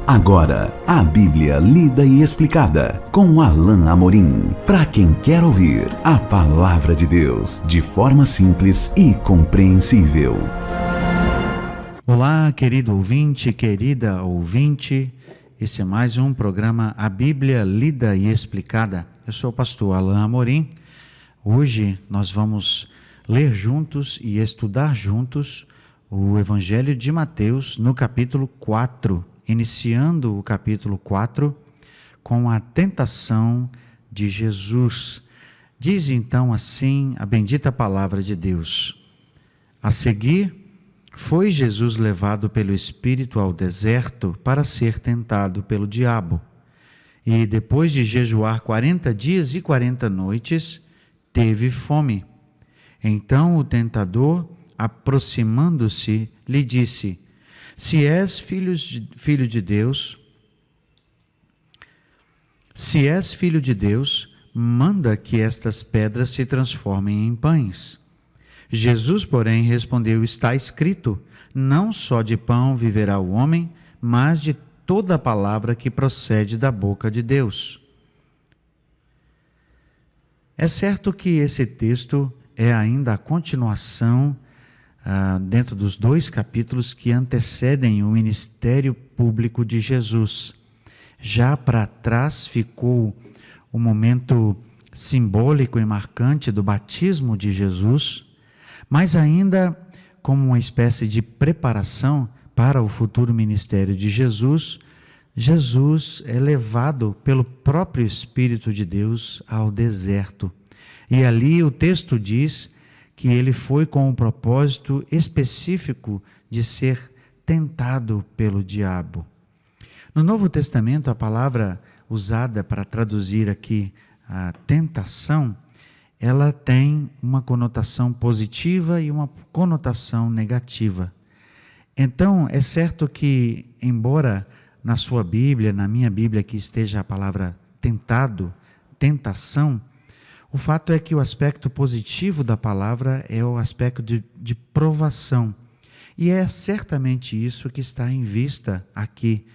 Agora, a Bíblia lida e explicada com Alain Amorim. Para quem quer ouvir a palavra de Deus de forma simples e compreensível. Olá, querido ouvinte, querida ouvinte. Esse é mais um programa A Bíblia lida e explicada. Eu sou o pastor Alain Amorim. Hoje nós vamos ler juntos e estudar juntos o Evangelho de Mateus no capítulo 4. Iniciando o capítulo 4 com a tentação de Jesus. Diz então assim a bendita palavra de Deus. A seguir, foi Jesus levado pelo Espírito ao deserto para ser tentado pelo diabo. E depois de jejuar 40 dias e 40 noites, teve fome. Então o tentador, aproximando-se, lhe disse: Se és filho de Deus, manda que estas pedras se transformem em pães. Jesus, porém, respondeu: Está escrito, não só de pão viverá o homem, mas de toda a palavra que procede da boca de Deus. É certo que esse texto é ainda a continuação dentro dos 2 capítulos que antecedem o ministério público de Jesus. Já para trás ficou o momento simbólico e marcante do batismo de Jesus, mas ainda como uma espécie de preparação para o futuro ministério de Jesus, Jesus é levado pelo próprio Espírito de Deus ao deserto. E ali o texto diz que ele foi com um propósito específico de ser tentado pelo diabo. No Novo Testamento, a palavra usada para traduzir aqui a tentação, ela tem uma conotação positiva e uma conotação negativa. Então, é certo que, embora na sua Bíblia, na minha Bíblia, aqui esteja a palavra tentado, tentação, o fato é que o aspecto positivo da palavra é o aspecto de provação. E é certamente isso que está em vista aqui,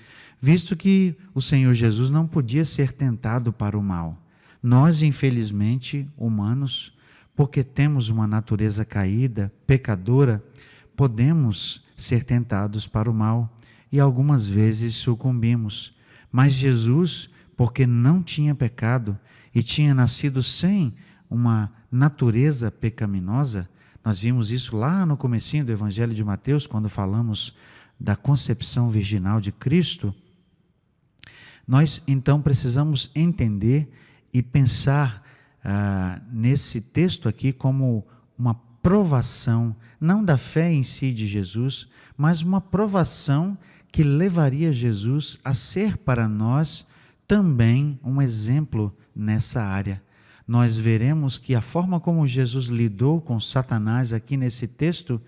visto que o Senhor Jesus não podia ser tentado para o mal. Nós, infelizmente, humanos, porque temos uma natureza caída, pecadora, podemos ser tentados para o mal e algumas vezes sucumbimos. Mas Jesus, porque não tinha pecado e tinha nascido sem uma natureza pecaminosa, nós vimos isso lá no comecinho do Evangelho de Mateus, quando falamos da concepção virginal de Cristo. Nós então precisamos entender e pensar nesse texto aqui como uma provação, não da fé em si de Jesus, mas uma provação que levaria Jesus a ser para nós também um exemplo nessa área. Nós veremos que a forma como Jesus lidou com Satanás aqui nesse texto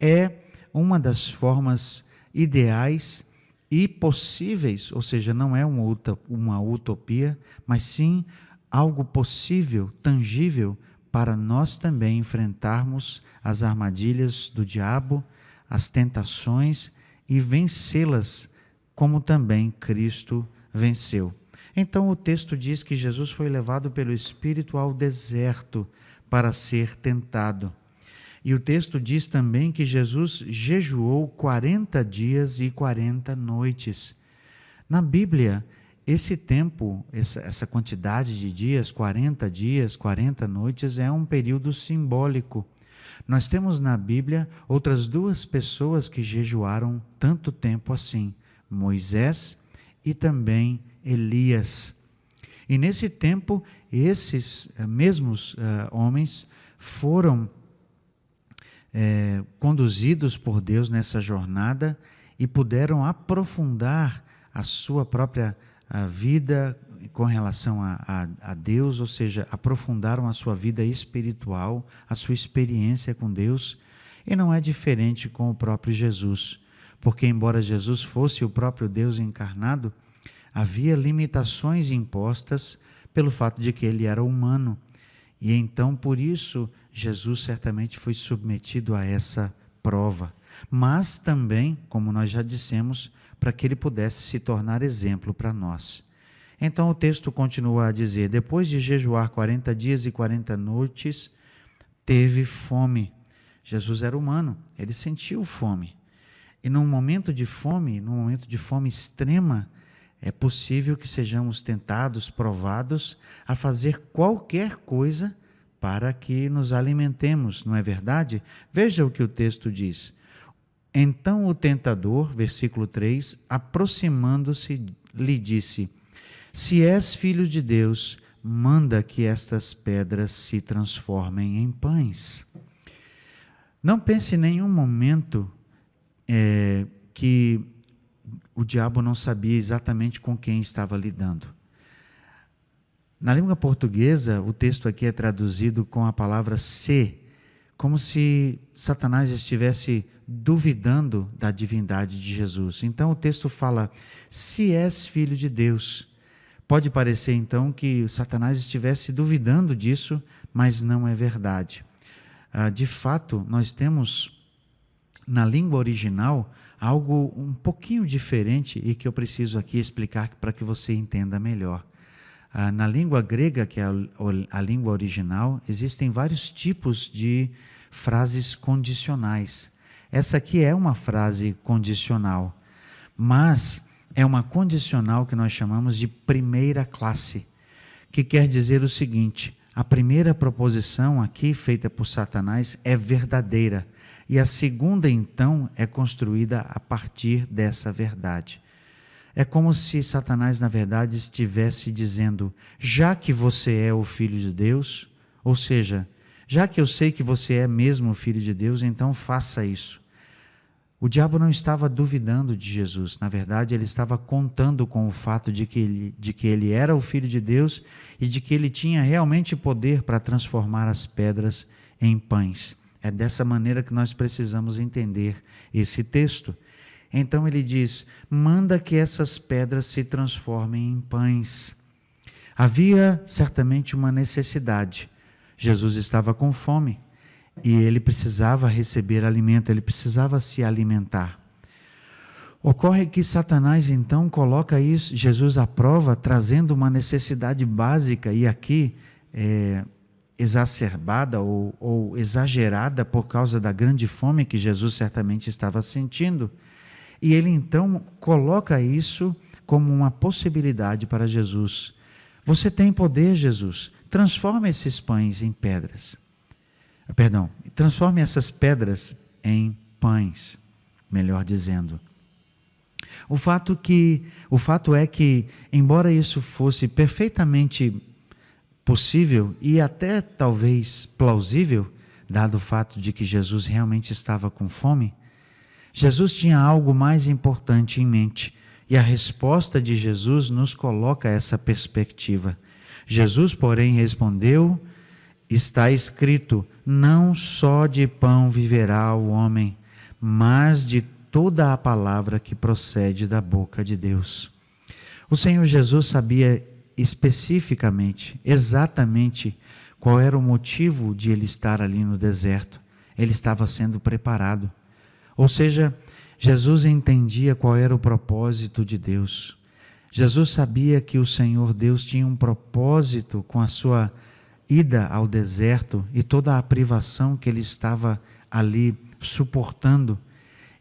é uma das formas ideais e possíveis, ou seja, não é uma utopia, mas sim algo possível, tangível, para nós também enfrentarmos as armadilhas do diabo, as tentações e vencê-las, como também Cristo venceu. Então o texto diz que Jesus foi levado pelo Espírito ao deserto para ser tentado. E o texto diz também que Jesus jejuou 40 dias e 40 noites. Na Bíblia, esse tempo, essa quantidade de dias, 40 noites, é um período simbólico. Nós temos na Bíblia outras 2 pessoas que jejuaram tanto tempo assim, Moisés e também Elias. E nesse tempo, esses mesmos homens foram conduzidos por Deus nessa jornada e puderam aprofundar a sua própria vida com relação a Deus, ou seja, aprofundaram a sua vida espiritual, a sua experiência com Deus, e não é diferente com o próprio Jesus, porque embora Jesus fosse o próprio Deus encarnado, havia limitações impostas pelo fato de que ele era humano, e então por isso Jesus certamente foi submetido a essa prova. mas também, como nós já dissemos, para que ele pudesse se tornar exemplo para nós. Então o texto continua a dizer: depois de jejuar 40 dias e 40 noites, teve fome. Jesus era humano, ele sentiu fome. E num momento de fome extrema, é possível que sejamos tentados, provados a fazer qualquer coisa para que nos alimentemos, não é verdade? Veja o que o texto diz. Então o tentador, versículo 3, aproximando-se, lhe disse: se és filho de Deus, manda que estas pedras se transformem em pães. Não pense em nenhum momento que o diabo não sabia exatamente com quem estava lidando. Na língua portuguesa, o texto aqui é traduzido com a palavra se, como se Satanás estivesse duvidando da divindade de Jesus. Então o texto fala: se és filho de Deus. Pode parecer então que Satanás estivesse duvidando disso, mas não é verdade. De fato, nós temos na língua original algo um pouquinho diferente e que eu preciso aqui explicar para que você entenda melhor. Na língua grega, que é a língua original, existem vários tipos de frases condicionais. Essa aqui é uma frase condicional, mas é uma condicional que nós chamamos de primeira classe, que quer dizer o seguinte: a primeira proposição aqui feita por Satanás é verdadeira, e a segunda então é construída a partir dessa verdade. É como se Satanás, na verdade, estivesse dizendo: já que você é o Filho de Deus, ou seja, já que eu sei que você é mesmo o Filho de Deus, então faça isso. O diabo não estava duvidando de Jesus, na verdade ele estava contando com o fato de que ele era o Filho de Deus e de que ele tinha realmente poder para transformar as pedras em pães. É dessa maneira que nós precisamos entender esse texto. Então ele diz: manda que essas pedras se transformem em pães. Havia certamente uma necessidade. Jesus estava com fome. E ele precisava receber alimento, ele precisava se alimentar. Ocorre que Satanás então coloca isso, Jesus à prova, trazendo uma necessidade básica e aqui exacerbada ou exagerada por causa da grande fome que Jesus certamente estava sentindo. E ele então coloca isso como uma possibilidade para Jesus. Você tem poder, Jesus, transforma esses pães em pedras. Transforme essas pedras em pães, melhor dizendo. O fato é que, embora isso fosse perfeitamente possível e até talvez plausível, dado o fato de que Jesus realmente estava com fome, Jesus tinha algo mais importante em mente, e a resposta de Jesus nos coloca essa perspectiva. Jesus, porém, respondeu: está escrito, não só de pão viverá o homem, mas de toda a palavra que procede da boca de Deus. O Senhor Jesus sabia especificamente, exatamente, qual era o motivo de ele estar ali no deserto. Ele estava sendo preparado. Ou seja, Jesus entendia qual era o propósito de Deus. Jesus sabia que o Senhor Deus tinha um propósito com a sua ida ao deserto e toda a privação que ele estava ali suportando,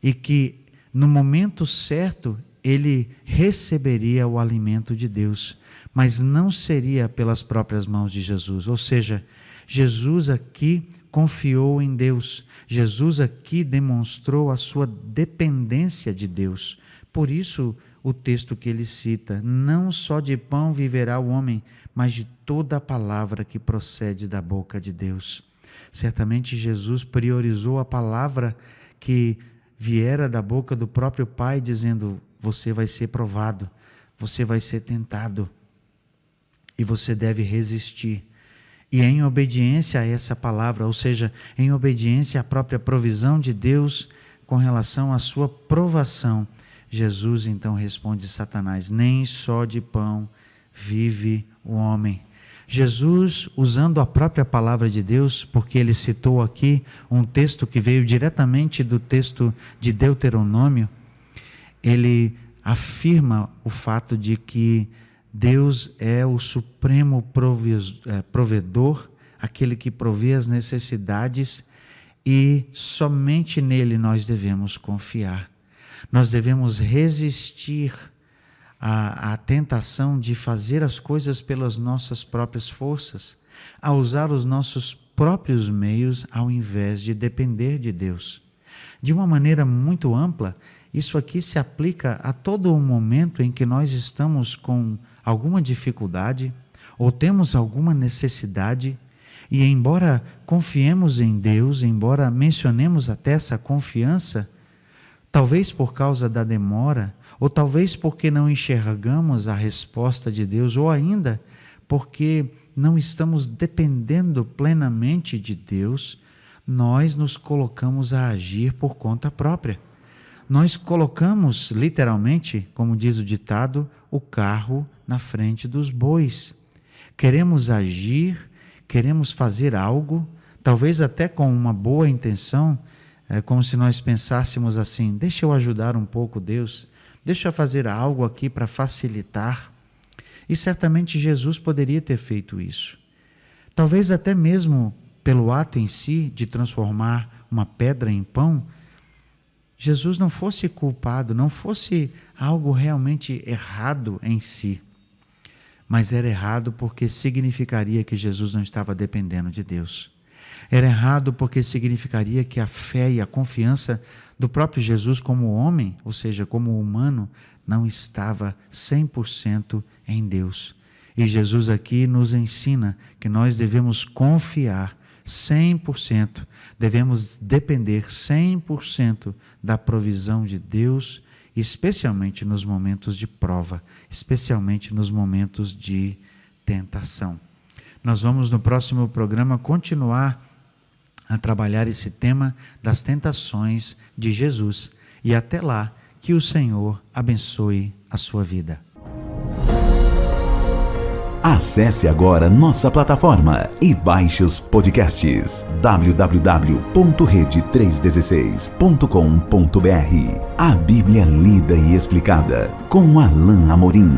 e que no momento certo ele receberia o alimento de Deus, mas não seria pelas próprias mãos de Jesus. Ou seja, Jesus aqui confiou em Deus, Jesus aqui demonstrou a sua dependência de Deus. Por isso o texto que ele cita: não só de pão viverá o homem, mas de toda a palavra que procede da boca de Deus. Certamente Jesus priorizou a palavra que viera da boca do próprio Pai, dizendo: você vai ser provado, você vai ser tentado, e você deve resistir. E em obediência a essa palavra, ou seja, em obediência à própria provisão de Deus com relação à sua provação, Jesus então responde a Satanás: nem só de pão vive o homem. Jesus, usando a própria palavra de Deus, porque ele citou aqui um texto que veio diretamente do texto de Deuteronômio, ele afirma o fato de que Deus é o supremo provedor, aquele que provê as necessidades, e somente nele nós devemos confiar. Nós devemos resistir à tentação de fazer as coisas pelas nossas próprias forças, a usar os nossos próprios meios ao invés de depender de Deus. De uma maneira muito ampla, isso aqui se aplica a todo o momento em que nós estamos com alguma dificuldade ou temos alguma necessidade. E embora confiemos em Deus, embora mencionemos até essa confiança, talvez por causa da demora, ou talvez porque não enxergamos a resposta de Deus, ou ainda porque não estamos dependendo plenamente de Deus, nós nos colocamos a agir por conta própria. Nós colocamos, literalmente, como diz o ditado, o carro na frente dos bois. Queremos agir, queremos fazer algo, talvez até com uma boa intenção, como se nós pensássemos assim: deixa eu ajudar um pouco Deus, deixa eu fazer algo aqui para facilitar. E certamente Jesus poderia ter feito isso. Talvez até mesmo pelo ato em si de transformar uma pedra em pão, Jesus não fosse culpado, não fosse algo realmente errado em si. Mas era errado porque significaria que Jesus não estava dependendo de Deus. Era errado porque significaria que a fé e a confiança do próprio Jesus como homem, ou seja, como humano, não estava 100% em Deus. E Jesus aqui nos ensina que nós devemos confiar 100%, devemos depender 100% da provisão de Deus, especialmente nos momentos de prova, especialmente nos momentos de tentação. Nós vamos no próximo programa continuar a trabalhar esse tema das tentações de Jesus. E até lá, que o Senhor abençoe a sua vida. Acesse agora nossa plataforma e baixe os podcasts www.rede316.com.br. A Bíblia lida e explicada com Alain Amorim.